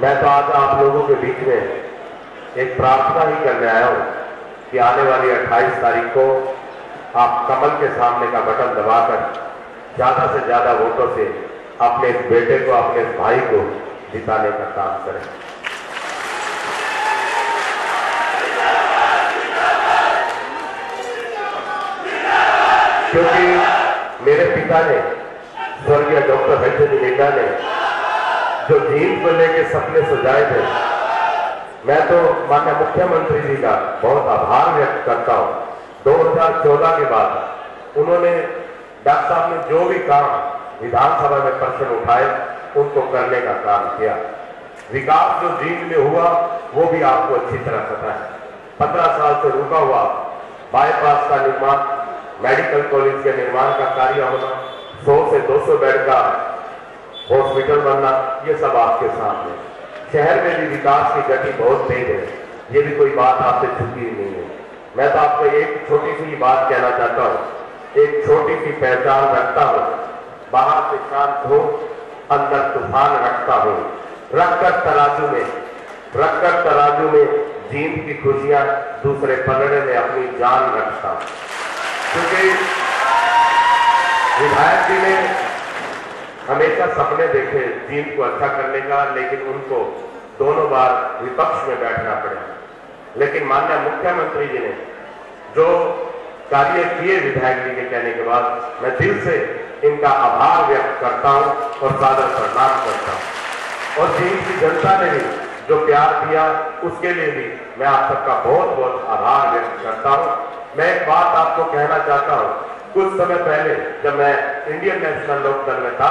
मैं तो आज आप लोगों के बीच में एक प्रार्थना ही करने आया हूं कि आने वाली 28 तारीख को आप कमल के सामने का बटन दबाकर ज्यादा से ज्यादा वोटों से अपने इस बेटे को, अपने इस भाई को जिताने का काम करें। क्योंकि मेरे पिता ने, स्वर्गीय डॉक्टर हरिचंद मिड्डा ने जो जींद को लेकर सपने सजाए थे, मैं तो माननीय मुख्यमंत्री जी का बहुत आभार व्यक्त करता हूं। 2014 के बाद उन्होंने, डॉक्टर साहब ने जो भी काम विधानसभा में प्रश्न उठाए उनको करने का काम किया। विकास जो जींद में हुआ वो भी आपको अच्छी तरह पता है। 15 साल से रुका हुआ बाईपास का निर्माण, मेडिकल कॉलेज के निर्माण का कार्य होना, 100 से 200 बेड का हॉस्पिटल बनना, ये सब आपके सामने। शहर में भी विकास की गति बहुत तेज है, ये भी कोई बात आपसे छुपी नहीं है। मैं तो आपको एक छोटी सी बात कहना चाहता हूं, एक छोटी सी पहचान रखता हूं, बाहर से शांत हो, अंदर तूफान रखता हूं। रखकर तराजू में जींद की खुशियां दूसरे पलड़े में अपनी जान रखता हूं। क्योंकि विधायक जी ने हमेशा सपने देखे जींद को अच्छा करने का, लेकिन उनको दोनों बार विपक्ष में बैठना पड़ा। लेकिन माननीय मुख्यमंत्री जी ने जो कार्य किए विधायक जी के कहने के बाद, मैं दिल से इनका आभार व्यक्त करता हूं और सादर प्रणाम करता हूं। और जींद की जनता ने भी जो प्यार दिया उसके लिए भी मैं आप सबका बहुत बहुत आभार व्यक्त करता हूं। मैं एक बात आपको कहना चाहता हूं, कुछ समय पहले जब मैं इंडियन नेशनल लोकदल में था,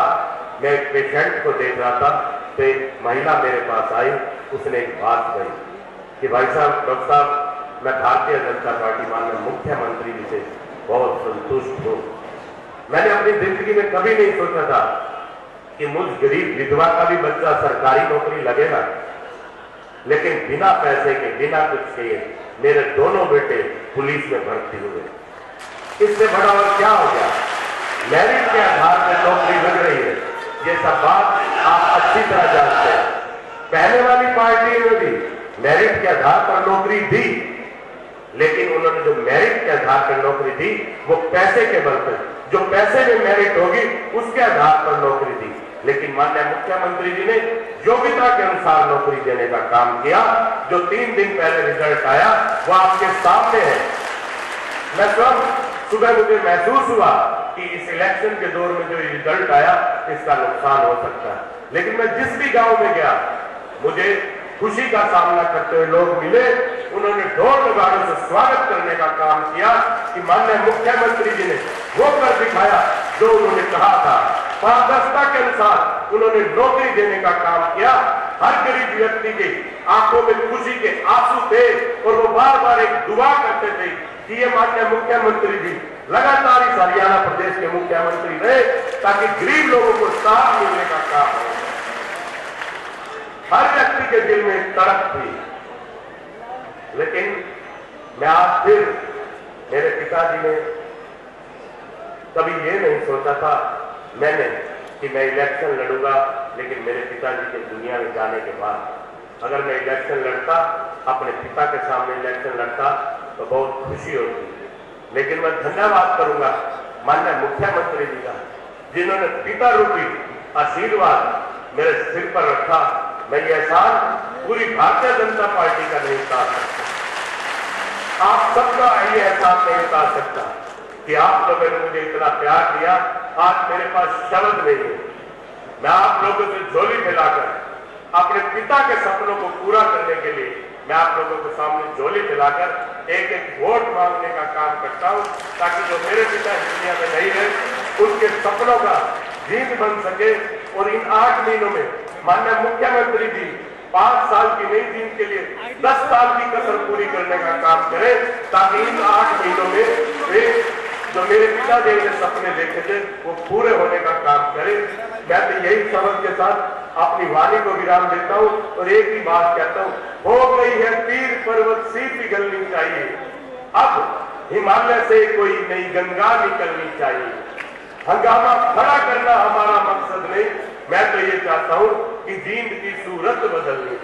मैं एक पेशेंट को देख रहा था, तो एक महिला मेरे पास आई, उसने एक बात कही कि भाई साहब, डॉक्टर साहब, मैं भारतीय जनता पार्टी माननीय मुख्यमंत्री जी से बहुत संतुष्ट हूं। मैंने अपनी जिंदगी में कभी नहीं सोचा था कि मुझ गरीब विधवा का भी बच्चा सरकारी नौकरी लगेगा, लेकिन बिना पैसे के, बिना कुछ किए मेरे दोनों बेटे पुलिस में भर्ती हुए। इससे बड़ा और क्या हो गया? मेरिट के आधार पर नौकरी लग रही है, ये सब बात आप अच्छी तरह जानते हैं। पहले वाली पार्टी ने भी मेरिट के आधार पर नौकरी दी, लेकिन उन्होंने जो मेरिट के आधार पर नौकरी दी वो पैसे के बल पर, जो पैसे में मेरिट होगी उसके आधार पर नौकरी दी। लेकिन माननीय मुख्यमंत्री जी ने योग्यता के अनुसार नौकरी देने का काम किया। जो 3 दिन पहले रिजल्ट आया वो आपके सामने है। मैं स्वयं सुबह मुझे महसूस हुआ कि इस इलेक्शन के दौर में जो रिजल्ट आया इसका नुकसान हो सकता है, लेकिन मैं जिस भी गांव में गया मुझे खुशी का सामना करते हुए लोग मिले। उन्होंने ढोल नगाड़ों से स्वागत करने का काम किया कि माननीय मुख्यमंत्री जी ने वो कर दिखाया जो उन्होंने कहा था। पारदर्शिता के अनुसार उन्होंने नौकरी देने का काम किया। हर गरीब व्यक्ति के आंखों में खुशी के आंसू थे और वो बार बार एक दुआ करते थे कि ये माननीय मुख्यमंत्री जी लगातार इस हरियाणा प्रदेश के मुख्यमंत्री रहे, ताकि गरीब लोगों को साथ मिलने का काम हो। हर व्यक्ति के दिल में तड़प थी, लेकिन मैं आज फिर, मेरे पिताजी ने कभी ये नहीं सोचा था मैंने कि मैं इलेक्शन लड़ूंगा, लेकिन मेरे पिताजी के दुनिया में जाने के बाद अगर मैं इलेक्शन लड़ता, अपने पिता के सामने इलेक्शन लड़ता, तो बहुत खुशी होती। लेकिन मैं धन्यवाद करूंगा माननीय मुख्यमंत्री जी का, जिन्होंने पिता रूपी आशीर्वाद मेरे सिर पर रखा। मैं ये एहसान पूरी भारतीय जनता पार्टी का नहीं उतार सकता, आप सबका ये एहसान नहीं उतार सकता कि आप लोगों ने मुझे इतना प्यार दिया। आज मेरे पास शब्द नहीं है, मैं आप लोगों से झोली फैलाकर अपने पिता के सपनों को पूरा करने के लिए मैं आप लोगों के सामने झोली फैलाकर एक एक वोट मांगने का काम करता हूं, ताकि जो मेरे पिता इस दुनिया में नहीं रहे उनके सपनों का जीत बन सके। और इन 8 महीनों में माननीय मुख्यमंत्री जी 5 साल की नई जींद के लिए 10 साल की कसर पूरी करने का काम करें, ताकि इन 8 महीनों में वे जो मेरे पिताजी ने सपने देखे थे वो पूरे होने का काम करें। मैं तो यही शब्द के साथ अपनी वाणी को विराम देता हूं और एक ही बात कहता हूं, हो गई है पीर पर्वत सी पिघलनी चाहिए, अब हिमालय से कोई नई गंगा निकलनी चाहिए। हंगामा खड़ा करना हमारा मकसद नहीं, मैं तो ये चाहता हूं कि जींद की सूरत बदलनी